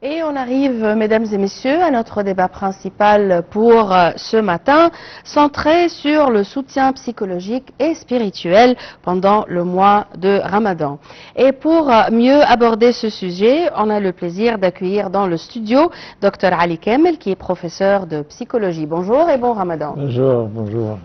Et on arrive, mesdames et messieurs, à notre débat principal pour ce matin, centré sur le soutien psychologique et spirituel pendant le mois de Ramadan. Et pour mieux aborder ce sujet, on a le plaisir d'accueillir dans le studio Dr Ali Kemel, qui est professeur de psychologie. Bonjour et bon Ramadan. Bonjour, bonjour.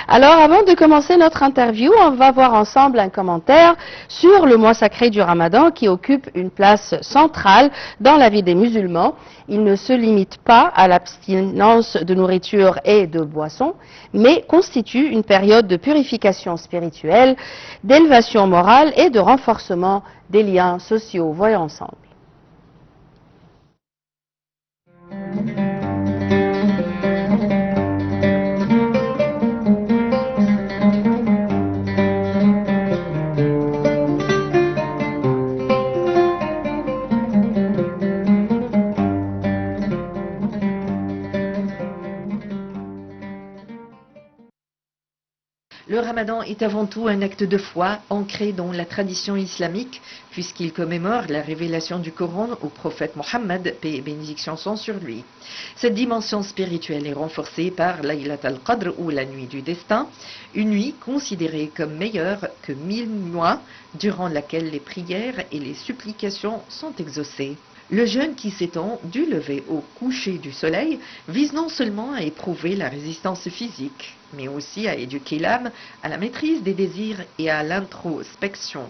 Alors, avant de commencer notre interview, on va voir ensemble un commentaire sur le mois sacré du Ramadan qui occupe une place centrale dans la vie des musulmans. Il ne se limite pas à l'abstinence de nourriture et de boissons, mais constitue une période de purification spirituelle, d'élévation morale et de renforcement des liens sociaux. Voyons ensemble. Le Ramadan est avant tout un acte de foi ancré dans la tradition islamique puisqu'il commémore la révélation du Coran au prophète Mohammed, paix et bénédiction sont sur lui. Cette dimension spirituelle est renforcée par Laylat al-Qadr ou la nuit du destin, une nuit considérée comme meilleure que 1000 mois durant laquelle les prières et les supplications sont exaucées. Le jeûne qui s'étend du lever au coucher du soleil vise non seulement à éprouver la résistance physique, mais aussi à éduquer l'âme à la maîtrise des désirs et à l'introspection.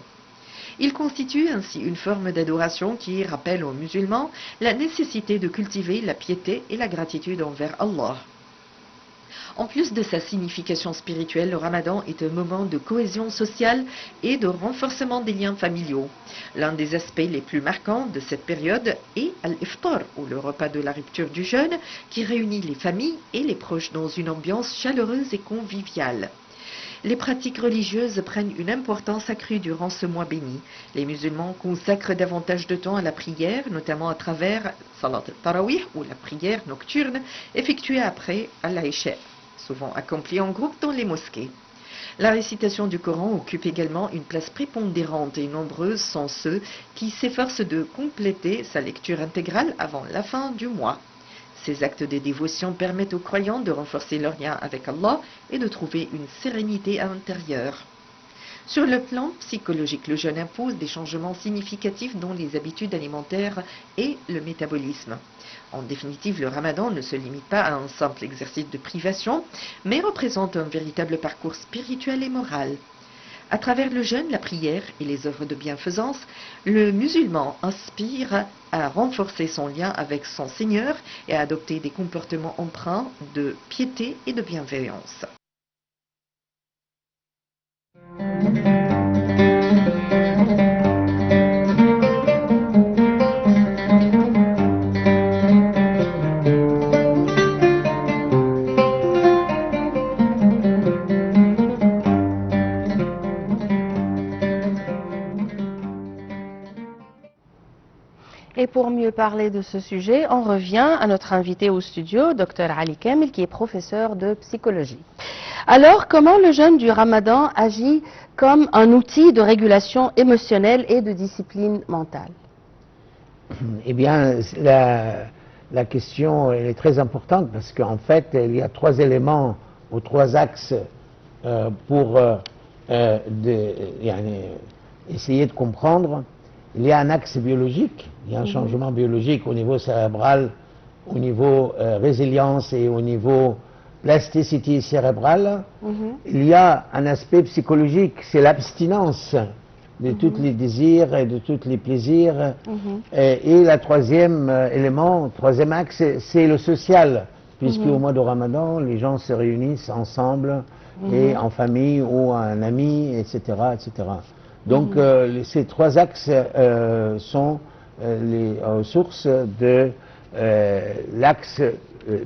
Il constitue ainsi une forme d'adoration qui rappelle aux musulmans la nécessité de cultiver la piété et la gratitude envers Allah. En plus de sa signification spirituelle, le Ramadan est un moment de cohésion sociale et de renforcement des liens familiaux. L'un des aspects les plus marquants de cette période est Al-Iftar, ou le repas de la rupture du jeûne, qui réunit les familles et les proches dans une ambiance chaleureuse et conviviale. Les pratiques religieuses prennent une importance accrue durant ce mois béni. Les musulmans consacrent davantage de temps à la prière, notamment à travers Salat al-Tarawih, ou la prière nocturne, effectuée après Al-Isha, souvent accomplie en groupe dans les mosquées. La récitation du Coran occupe également une place prépondérante et nombreux sont ceux qui s'efforcent de compléter sa lecture intégrale avant la fin du mois. Ces actes de dévotion permettent aux croyants de renforcer leur lien avec Allah et de trouver une sérénité intérieure. Sur le plan psychologique, le jeûne impose des changements significatifs dans les habitudes alimentaires et le métabolisme. En définitive, le Ramadan ne se limite pas à un simple exercice de privation, mais représente un véritable parcours spirituel et moral. À travers le jeûne, la prière et les œuvres de bienfaisance, le musulman aspire à renforcer son lien avec son Seigneur et à adopter des comportements empreints de piété et de bienveillance. Et pour mieux parler de ce sujet, on revient à notre invité au studio, Dr Ali Kemel, qui est professeur de psychologie. Alors, comment le jeûne du Ramadan agit comme un outil de régulation émotionnelle et de discipline mentale? Eh bien, la question elle est très importante parce qu'en fait, il y a trois éléments ou trois axes pour essayer de comprendre. Il y a un axe biologique, il y a un changement biologique au niveau cérébral, au niveau résilience et au niveau plasticité cérébrale. Il y a un aspect psychologique, c'est l'abstinence de tous les désirs et de tous les plaisirs. Et le troisième élément, troisième axe, c'est le social, puisque au mois de Ramadan, les gens se réunissent ensemble et en famille ou un ami, etc., etc. Donc ces trois axes sont les sources de l'axe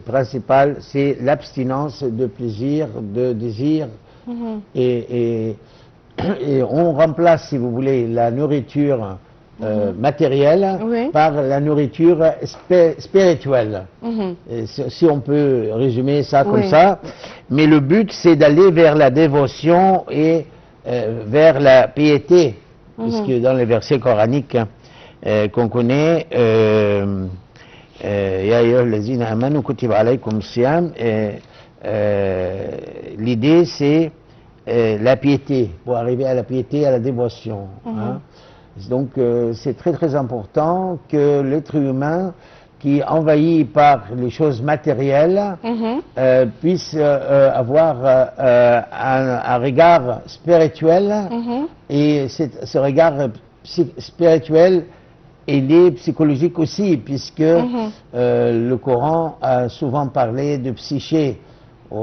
principal, c'est l'abstinence de plaisir, de désir, et on remplace, si vous voulez, la nourriture matérielle par la nourriture spirituelle. Si on peut résumer ça comme ça, mais le but c'est d'aller vers la dévotion et vers la piété, puisque dans les versets coraniques, qu'on connaît. Ya ayyuhallazina amanu kutiba alaykum siyam. L'idée, c'est la piété, pour arriver à la piété, à la dévotion. Hein. Donc, c'est très très important que l'être humain qui est envahi par les choses matérielles puisse avoir un regard spirituel, et ce regard spirituel est lié psychologique aussi, puisque le Coran a souvent parlé de psyché. Et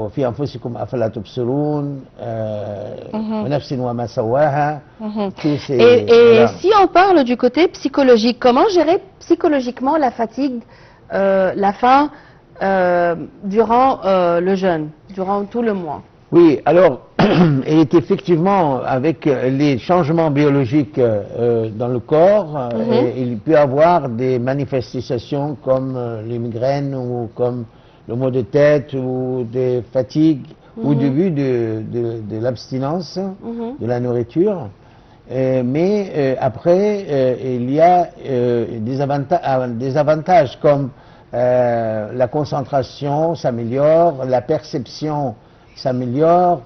si on parle du côté psychologique, comment gérer psychologiquement la fatigue, la faim durant le jeûne, durant tout le mois? Oui, alors, il est effectivement avec les changements biologiques dans le corps, il peut y avoir des manifestations comme les migraines ou comme le maux de tête ou des fatigues au début de l'abstinence de la nourriture. Mais après, il y a des avantages comme la concentration s'améliore, la perception s'améliore.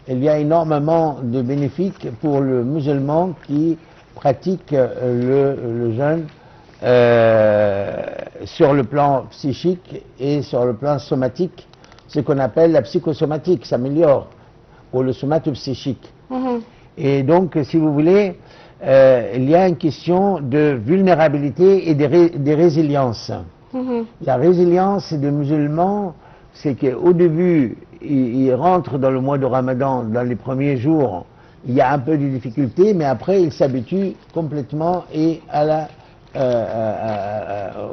Il y a énormément de bénéfices pour le musulman qui pratique le jeûne sur le plan psychique et sur le plan somatique. Ce qu'on appelle la psychosomatique s'améliore pour le somatopsychique. Et donc, si vous voulez, il y a une question de vulnérabilité et de résilience. La résilience des musulmans, c'est qu'au début, ils rentrent dans le mois de Ramadan, dans les premiers jours, il y a un peu de difficulté, mais après, ils s'habituent complètement et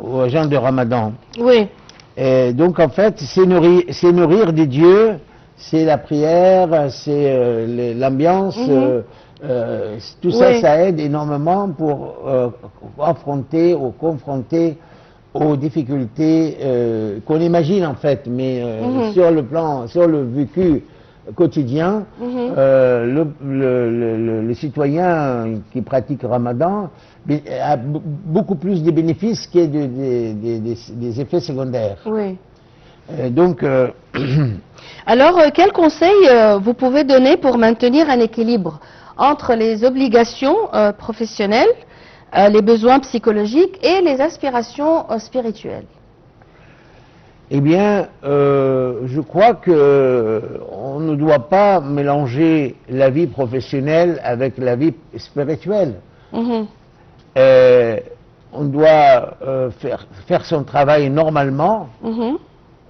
au jeûne de Ramadan. Oui. Et donc, en fait, c'est nourrir des dieux, c'est la prière, c'est l'ambiance, tout ça, ça aide énormément pour affronter ou confronter aux difficultés qu'on imagine en fait, mais sur le vécu quotidien, le citoyen qui pratique Ramadan a beaucoup plus de bénéfices que des effets secondaires. Oui. Donc, alors, quels conseils vous pouvez donner pour maintenir un équilibre entre les obligations professionnelles, les besoins psychologiques et les aspirations spirituelles? Eh bien, je crois que on ne doit pas mélanger la vie professionnelle avec la vie spirituelle. On doit faire son travail normalement.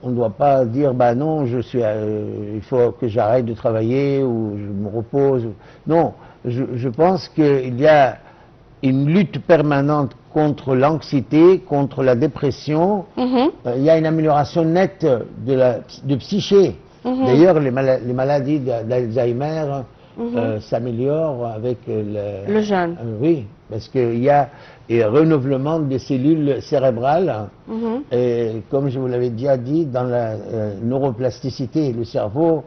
On ne doit pas dire, bah non, il faut que j'arrête de travailler ou je me repose. Non, je pense qu'il y a une lutte permanente contre l'anxiété, contre la dépression. Il y a une amélioration nette de psyché. D'ailleurs, les maladies d'Alzheimer s'améliorent avec le jeûne. Oui, parce qu'il y a un renouvellement des cellules cérébrales. Et comme je vous l'avais déjà dit, dans la neuroplasticité, le cerveau,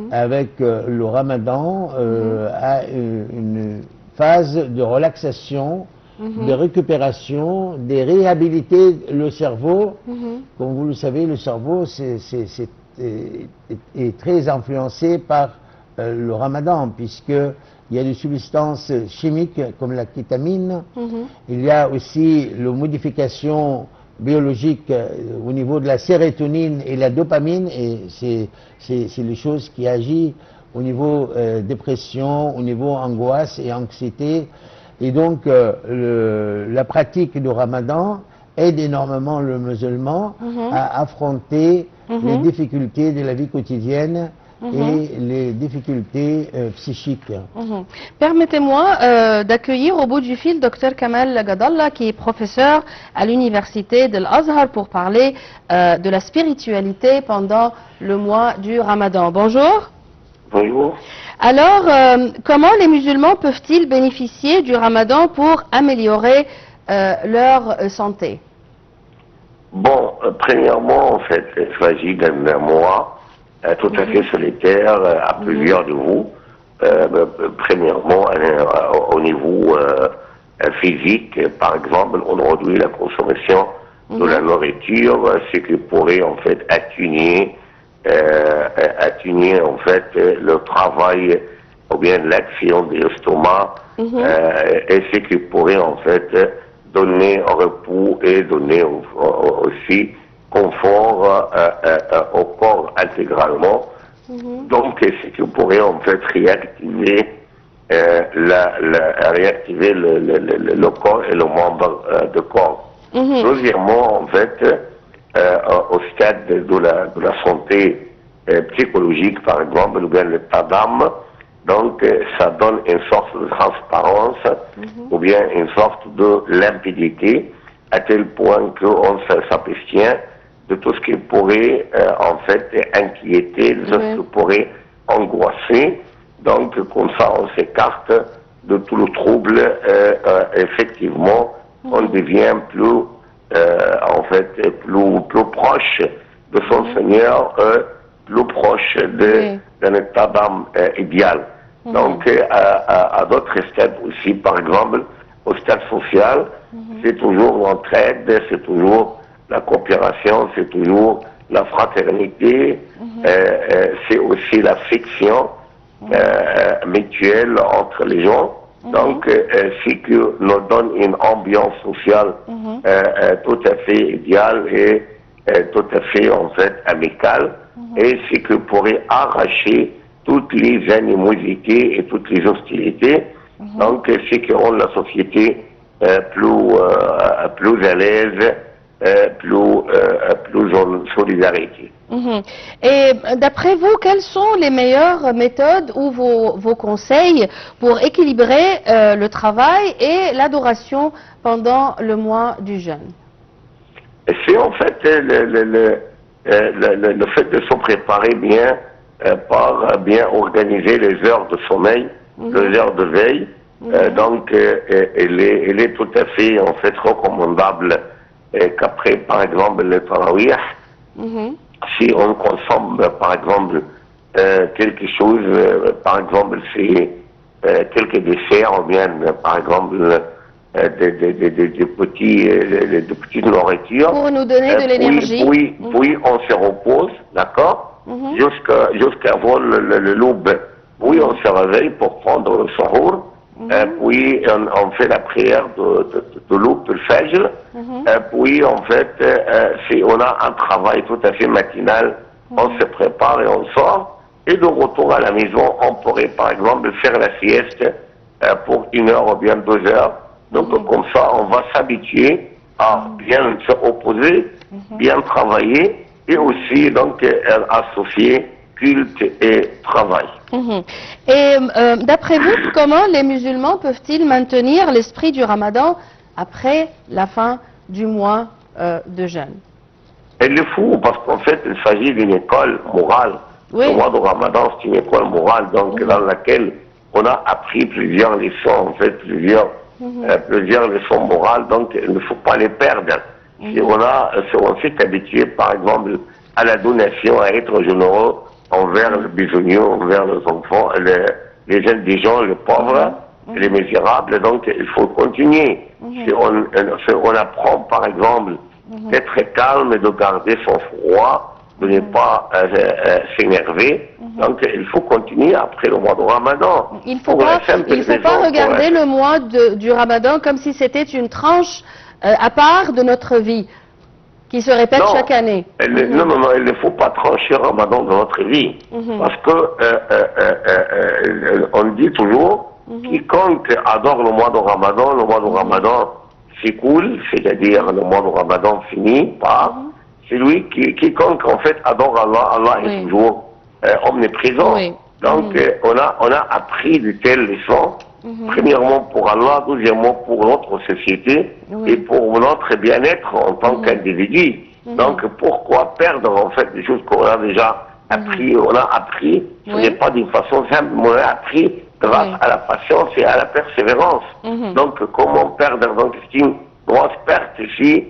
avec le Ramadan, a une phase de relaxation, de récupération, de réhabiliter le cerveau. Comme vous le savez, le cerveau est très influencé par le Ramadan, puisqu'il y a des substances chimiques comme la kétamine. Il y a aussi la modification biologique au niveau de la sérotonine et la dopamine, et c'est les choses qui agissent au niveau dépression, au niveau angoisse et anxiété. Et donc, la pratique du Ramadan aide énormément le musulman à affronter les difficultés de la vie quotidienne et les difficultés psychiques. Permettez-moi d'accueillir au bout du fil Dr Kamal Gadalla, qui est professeur à l'université de l'Azhar, pour parler de la spiritualité pendant le mois du Ramadan. Bonjour. Bonjour. Alors, comment les musulmans peuvent-ils bénéficier du Ramadan pour améliorer leur santé? Bon, premièrement, en fait, il s'agit d'un mois tout à fait solitaire à plusieurs de vous. Premièrement, au niveau physique. Par exemple, on réduit la consommation de la nourriture, ce qui pourrait en fait atténuer en fait le travail ou bien l'action de l'estomac, et ce qui pourrait en fait donner repos et donner aussi confort au corps intégralement. Donc, ce qui pourrait en fait réactiver réactiver le corps et le membre de corps. Deuxièmement, en fait, au stade de la santé psychologique, par exemple, ou bien l'état d'âme, donc ça donne une sorte de transparence ou bien une sorte de limpidité, à tel point qu'on s'abstient de tout ce qui pourrait en fait inquiéter, de tout ce qui pourrait angoisser. Donc comme ça on s'écarte de tout le trouble, effectivement on devient plus en fait plus proche de son Seigneur, plus proche d'un état d'âme idéal. Donc à d'autres stades aussi, par exemple au stade social, c'est toujours l'entraide, c'est toujours la coopération, c'est toujours la fraternité, c'est aussi l'affection mutuelle entre les gens. Donc, ce qui nous donne une ambiance sociale tout à fait idéale et tout à fait en fait amicale, et ce qui pourrait arracher toutes les animosités et toutes les hostilités. Donc, ce qui rend la société plus à l'aise, plus en solidarité. Et d'après vous, quelles sont les meilleures méthodes ou vos conseils pour équilibrer le travail et l'adoration pendant le mois du jeûne? C'est en fait le fait de se préparer bien par bien organiser les heures de sommeil, les heures de veille. Donc, elle est tout à fait en fait recommandable qu'après, par exemple, le tarawih, si on consomme, par exemple, quelque chose, par exemple, c'est quelques desserts, ou bien, par exemple, de petites nourritures. Pour nous donner de l'énergie. Puis on se repose, d'accord, jusqu'avant le l'aube. Puis on se réveille pour prendre le sahur. Puis on fait la prière de l'aube, de fajr. Puis en fait, si on a un travail tout à fait matinal, on se prépare et on sort. Et de retour à la maison, on pourrait par exemple faire la sieste pour 1 heure ou bien 2 heures. Donc comme ça, on va s'habituer à bien se reposer, bien travailler et aussi donc associer culte et travail. Et d'après vous, comment les musulmans peuvent-ils maintenir l'esprit du Ramadan après la fin du mois de jeûne? Il le faut, parce qu'en fait, il s'agit d'une école morale. Le mois de Ramadan, c'est une école morale, donc dans laquelle on a appris plusieurs leçons, en fait, plusieurs leçons morales, donc il ne faut pas les perdre. Si on s'est habitué, par exemple, à la donation, à être généreux envers les bisounours, envers les enfants, les indigents, les pauvres, les misérables, donc il faut continuer. Si on apprend, par exemple, d'être calme et de garder son froid, de ne pas s'énerver, donc il faut continuer après le mois de Ramadan. Il ne faut pas regarder le mois du Ramadan comme si c'était une tranche à part de notre vie, qui se répète chaque année. Non, il ne faut pas trancher le Ramadan dans notre vie. Parce que on dit toujours, quiconque adore le mois de Ramadan s'écoule, c'est-à-dire le mois de Ramadan finit par, c'est lui quiconque en fait adore Allah, Allah est toujours omniprésent. Donc on a appris de telles leçons, premièrement pour Allah, deuxièmement pour notre société et pour notre bien-être en tant qu'individu. Donc pourquoi perdre en fait des choses qu'on a déjà appris? On a appris, ce n'est pas d'une façon simple, mais on a appris grâce à la patience et à la persévérance. Donc comment perdre? Donc c'est une grosse perte ici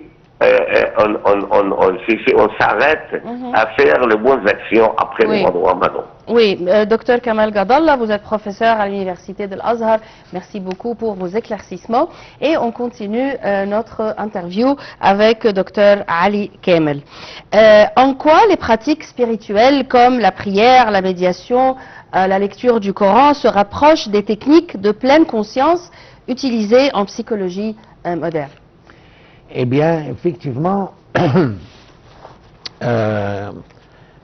on s'arrête à faire les bonnes actions après le mois de Ramadan. Oui, docteur Kamal Gadallah, vous êtes professeur à l'université de l'Azhar. Merci beaucoup pour vos éclaircissements. Et on continue notre interview avec docteur Ali Kamel. En quoi les pratiques spirituelles comme la prière, la médiation, la lecture du Coran se rapprochent des techniques de pleine conscience utilisées en psychologie moderne? Eh bien, effectivement,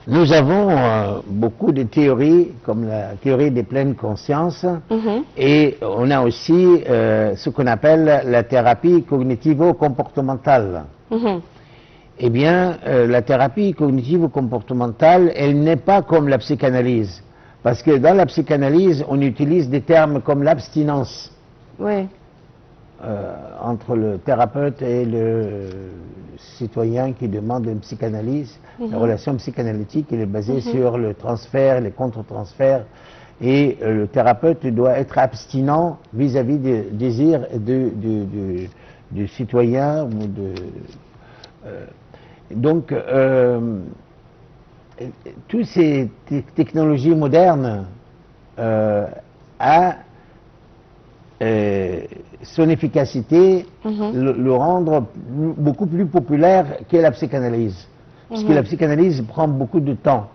nous avons beaucoup de théories, comme la théorie des pleines consciences, et on a aussi ce qu'on appelle la thérapie cognitivo-comportementale. Eh bien, la thérapie cognitivo-comportementale, elle n'est pas comme la psychanalyse, parce que dans la psychanalyse, on utilise des termes comme l'abstinence. Oui. Entre le thérapeute et le citoyen qui demande une psychanalyse. La relation psychanalytique elle est basée sur le transfert, les contre-transferts, et le thérapeute doit être abstinent vis-à-vis des désirs du citoyen. Donc, toutes ces technologies modernes a son efficacité le rendre beaucoup plus populaire que la psychanalyse. Parce que la psychanalyse prend beaucoup de temps.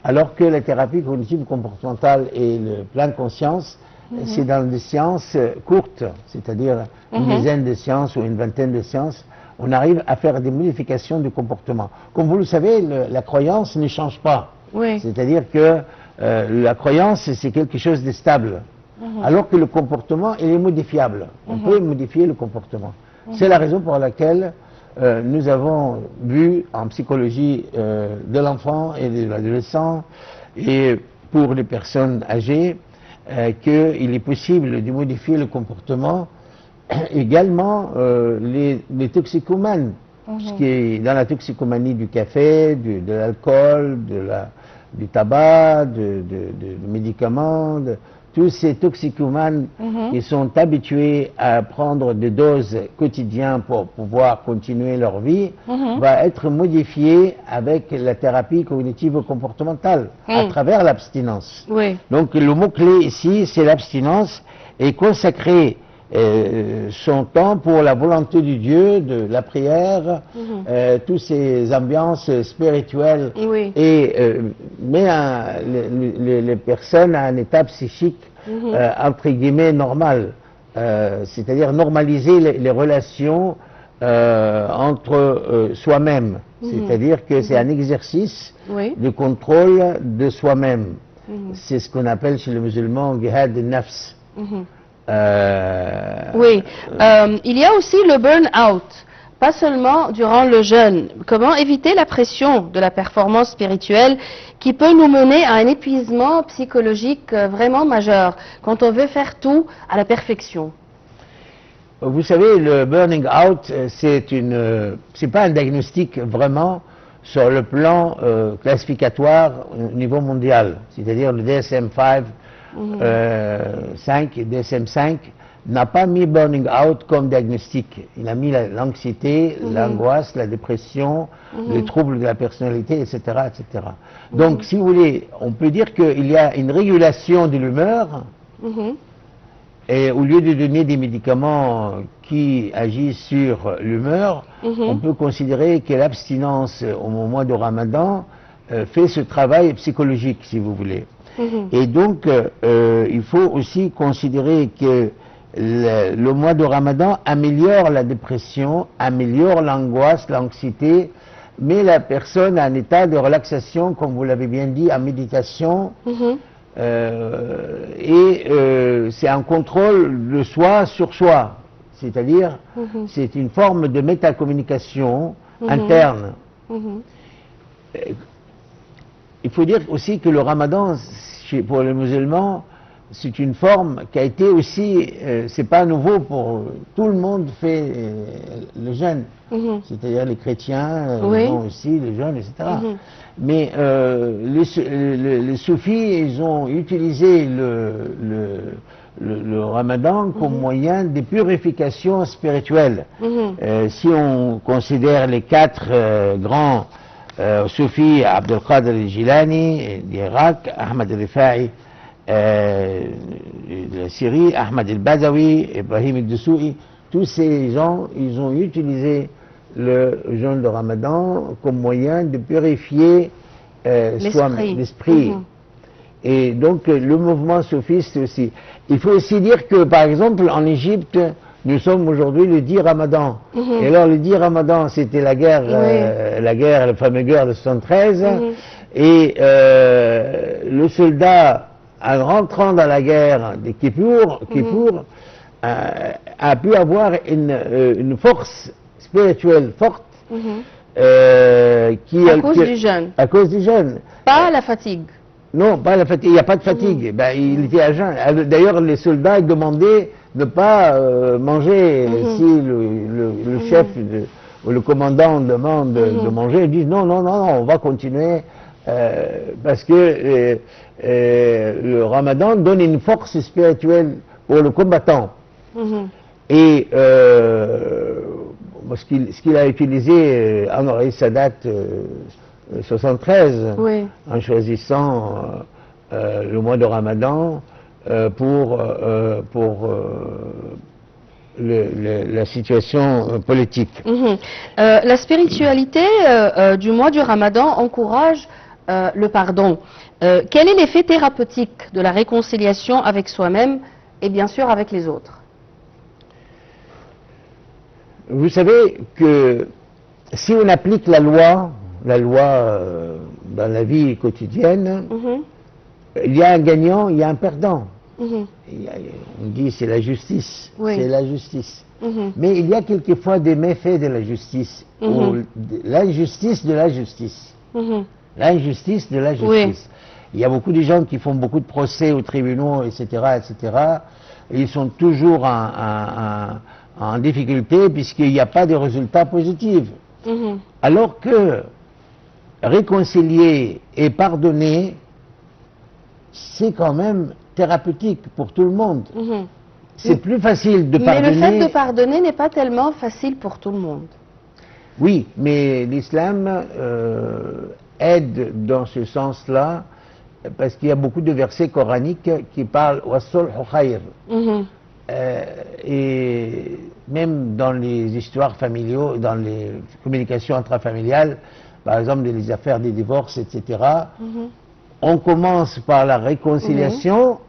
Alors que la thérapie cognitive comportementale et le plein de conscience, c'est dans des séances courtes, c'est-à-dire une dizaine de séances ou une vingtaine de séances, on arrive à faire des modifications du comportement. Comme vous le savez, la croyance ne change pas. Oui. C'est-à-dire que la croyance, c'est quelque chose de stable. Alors que le comportement, il est modifiable. On peut modifier le comportement. C'est la raison pour laquelle nous avons vu en psychologie de l'enfant et de l'adolescent et pour les personnes âgées qu'il est possible de modifier le comportement. Également les toxicomanes, ce qui est dans la toxicomanie du café, de l'alcool, du tabac, de médicaments, tous ces toxicomanes qui sont habitués à prendre des doses quotidiennes pour pouvoir continuer leur vie, va être modifié avec la thérapie cognitive comportementale à travers l'abstinence. Oui. Donc le mot-clé ici, c'est l'abstinence et consacrer son temps pour la volonté du Dieu, de la prière, toutes ces ambiances spirituelles, et met les personnes à un état psychique entre guillemets normal, c'est-à-dire normaliser les relations entre soi-même, c'est-à-dire que c'est un exercice de contrôle de soi-même. C'est ce qu'on appelle chez les musulmans jihad nafs. Oui, il y a aussi le burn-out, pas seulement durant le jeûne. Comment éviter la pression de la performance spirituelle qui peut nous mener à un épuisement psychologique vraiment majeur quand on veut faire tout à la perfection? Vous savez, le burning out, c'est pas un diagnostic vraiment sur le plan classificatoire au niveau mondial, c'est-à-dire le DSM-5. 5 et DSM-5 n'a pas mis burning out comme diagnostic. Il a mis l'anxiété, l'angoisse, la dépression, les troubles de la personnalité, etc. etc. Donc, si vous voulez, on peut dire qu'il y a une régulation de l'humeur, et au lieu de donner des médicaments qui agissent sur l'humeur, on peut considérer que l'abstinence au moment du Ramadan fait ce travail psychologique, si vous voulez. Et donc, il faut aussi considérer que le mois de Ramadan améliore la dépression, améliore l'angoisse, l'anxiété, met la personne à un état de relaxation, comme vous l'avez bien dit, en méditation. C'est un contrôle de soi sur soi. C'est-à-dire, c'est une forme de métacommunication interne. Il faut dire aussi que le Ramadan, pour les musulmans, c'est une forme qui a été aussi, c'est pas nouveau pour tout le monde fait le jeûne, c'est-à-dire les chrétiens font aussi le jeûne, etc. Mais les soufis, ils ont utilisé le ramadan comme moyen de purification spirituelle. Si on considère les 4 grands soufis, Abdul Qadir al-Jilani d'Irak, Ahmad al-Rifa'i de la Syrie, Ahmad al-Badawi, Ibrahim al-Dessou'i, tous ces gens, ils ont utilisé le jeûne de ramadan comme moyen de purifier l'esprit. Et donc le mouvement soufiste aussi. Il faut aussi dire que par exemple en Égypte, nous sommes aujourd'hui le 10 Ramadan. Et alors le 10 Ramadan, c'était la guerre, la fameuse guerre de 73. Et le soldat, en rentrant dans la guerre de Kippour, a pu avoir une force spirituelle forte. À cause du jeûne. À cause du jeûne. Pas la fatigue. Non, pas la fatigue. Il n'y a pas de fatigue. Ben, il était à jeun. D'ailleurs, les soldats demandaient de ne pas manger. Si le chef ou le commandant demande de manger, ils disent non, non, non, non, on va continuer parce que le ramadan donne une force spirituelle pour le combattant. Et ce qu'il a utilisé Anwar Sadat 73, en choisissant le mois de Ramadan pour la situation politique. La spiritualité du mois du Ramadan encourage le pardon. Quel est l'effet thérapeutique de la réconciliation avec soi-même et bien sûr avec les autres? Vous savez que si on applique la loi dans la vie quotidienne, il y a un gagnant, il y a un perdant. On dit c'est la justice, c'est la justice. Mais il y a quelquefois des méfaits de la justice, ou l'injustice de la justice. L'injustice de la justice. Il y a beaucoup de gens qui font beaucoup de procès aux tribunaux, etc., etc. Et ils sont toujours en difficulté puisqu'il n'y a pas de résultats positifs. Alors que réconcilier et pardonner, c'est quand même thérapeutique pour tout le monde. C'est plus facile de pardonner. Mais le fait de pardonner n'est pas tellement facile pour tout le monde. Oui, mais l'islam aide dans ce sens-là parce qu'il y a beaucoup de versets coraniques qui parlent wa sulhu khayr. Et même dans les histoires familiales, dans les communications intrafamiliales, par exemple les affaires des divorces, etc., on commence par la réconciliation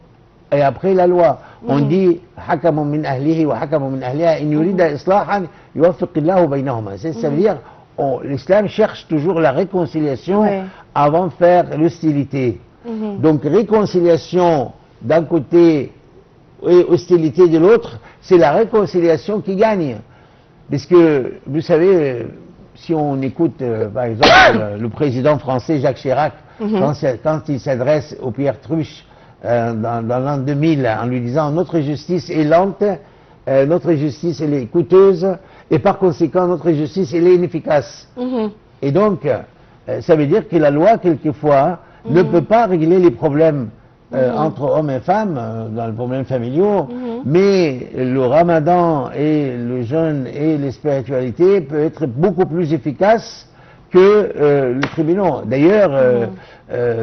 et après la loi. On dit hakamun min ahlihi wa hakamun min ahliha in yurida islahan yuwaffiqillahu baynahuma. Ça veut dire l'islam cherche toujours la réconciliation avant de faire l'hostilité. Donc réconciliation d'un côté et hostilité de l'autre, c'est la réconciliation qui gagne. Parce que, vous savez, si on écoute, par exemple, le président français Jacques Chirac, quand il s'adresse au Pierre Truche dans l'an 2000, en lui disant « Notre justice est lente, notre justice elle est coûteuse, et par conséquent, notre justice elle est inefficace. » Et donc, ça veut dire que la loi, quelquefois, ne peut pas régler les problèmes entre hommes et femmes, dans les problèmes familiaux, mais le ramadan et le jeûne et les spiritualités peuvent être beaucoup plus efficaces que le tribunal. D'ailleurs,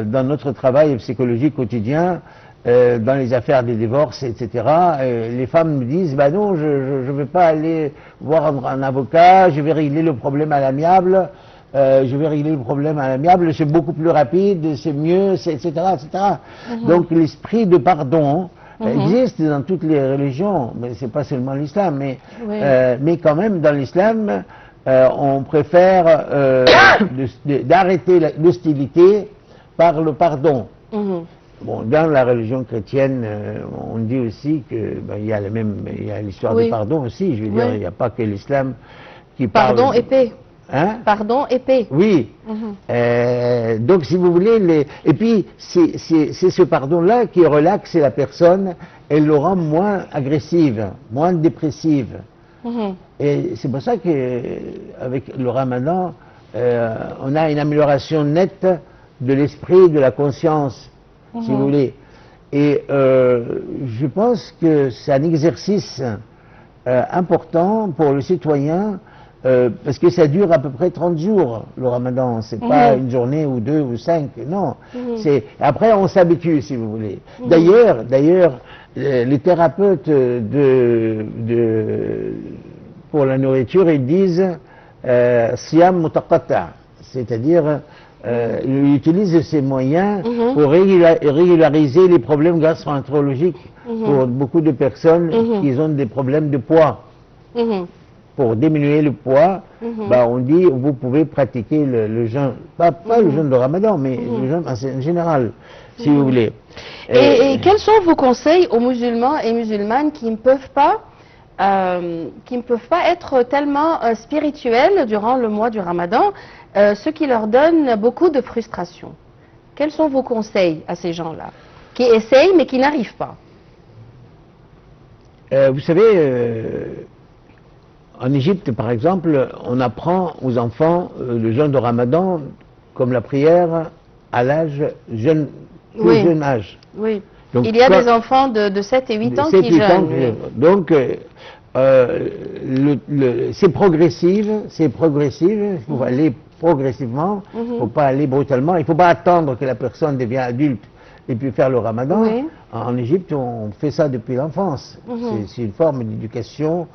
dans notre travail psychologique quotidien, dans les affaires des divorces, etc., les femmes me disent, bah non, je ne vais pas aller voir un avocat, je vais régler le problème à l'amiable. Je vais régler le problème à l'amiable, c'est beaucoup plus rapide, c'est mieux, etc., etc. Donc l'esprit de pardon existe dans toutes les religions, mais c'est pas seulement l'islam, mais quand même dans l'islam, on préfère d'arrêter l'hostilité par le pardon. Bon, dans la religion chrétienne, on dit aussi que il y a l'histoire du pardon aussi. Je veux dire, il n'y a pas que l'islam qui parle. Pardon et paix. Hein? Pardon et paix. Oui. Donc, si vous voulez, et puis c'est ce pardon-là qui relaxe la personne et le rend moins agressive, moins dépressive. Et c'est pour ça qu'avec le ramadan, on a une amélioration nette de l'esprit, de la conscience, si vous voulez. Et je pense que c'est un exercice important pour le citoyen, parce que ça dure à peu près 30 jours, le ramadan. C'est pas une journée ou 2 ou 5, non. Après, on s'habitue, si vous voulez. D'ailleurs, les thérapeutes pour la nourriture, ils disent siyam mutaqatta, c'est-à-dire ils utilisent ces moyens pour régulariser les problèmes gastro-entérologiques pour beaucoup de personnes qui ont des problèmes de poids. Pour diminuer le poids, on dit vous pouvez pratiquer le jeûne, pas le jeûne de Ramadan, mais le jeûne en général, si vous voulez. Et quels sont vos conseils aux musulmans et musulmanes qui ne peuvent pas être tellement spirituels durant le mois du Ramadan, ce qui leur donne beaucoup de frustration? Quels sont vos conseils à ces gens-là, qui essayent mais qui n'arrivent pas? Vous savez, en Égypte, par exemple, on apprend aux enfants le jeûne de Ramadan comme la prière à l'âge jeune, jeune âge. Oui. Donc, il y a des enfants de 7 et 8 ans qui jeûnent. Donc, c'est progressif, il faut aller progressivement, il ne faut pas aller brutalement, il ne faut pas attendre que la personne devienne adulte et puis faire le Ramadan. En Égypte, on fait ça depuis l'enfance. C'est une forme d'éducation,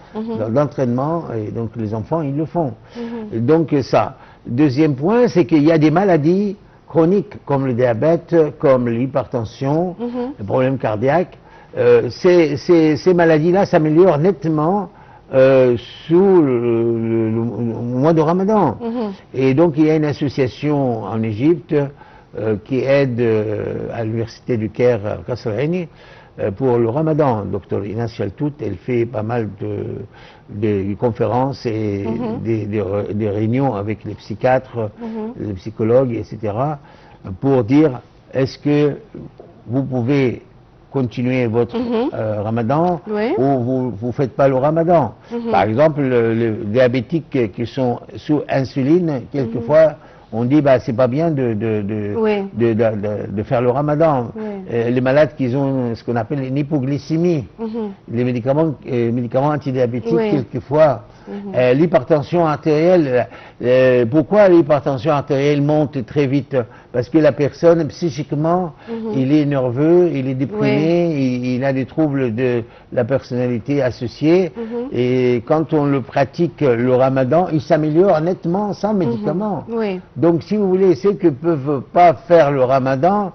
d'entraînement, et donc les enfants, ils le font. Donc ça. Deuxième point, c'est qu'il y a des maladies chroniques comme le diabète, comme l'hypertension, les problèmes cardiaques. Ces maladies-là s'améliorent nettement sous le mois de Ramadan. Et donc il y a une association en Égypte qui aide à l'université du Caire, Qasr Aini, pour le Ramadan. Dr Inas Chaltout, elle fait pas mal de conférences et des réunions avec les psychiatres, les psychologues, etc. pour dire est-ce que vous pouvez continuer votre Ramadan ou vous ne faites pas le Ramadan. Par exemple, les diabétiques qui sont sous insuline, quelquefois, on dit bah c'est pas bien de faire le Ramadan. Les malades qui ont ce qu'on appelle une hypoglycémie, les médicaments antidiabétiques, quelquefois, l'hypertension artérielle. Pourquoi l'hypertension artérielle monte très vite? Parce que la personne, psychiquement, il est nerveux, il est déprimé, il a des troubles de la personnalité associés. Et quand on le pratique, le Ramadan, il s'améliore nettement sans médicaments. Donc, si vous voulez, ceux qui ne peuvent pas faire le Ramadan,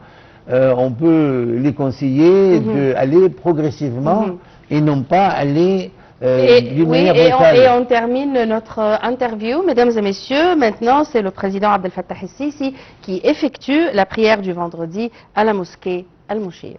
on peut les conseiller d'aller progressivement et non pas aller d'une manière brutale. Et on termine notre interview, mesdames et messieurs. Maintenant, c'est le président Abdel Fattah el-Sisi qui effectue la prière du vendredi à la mosquée Al-Mouchir.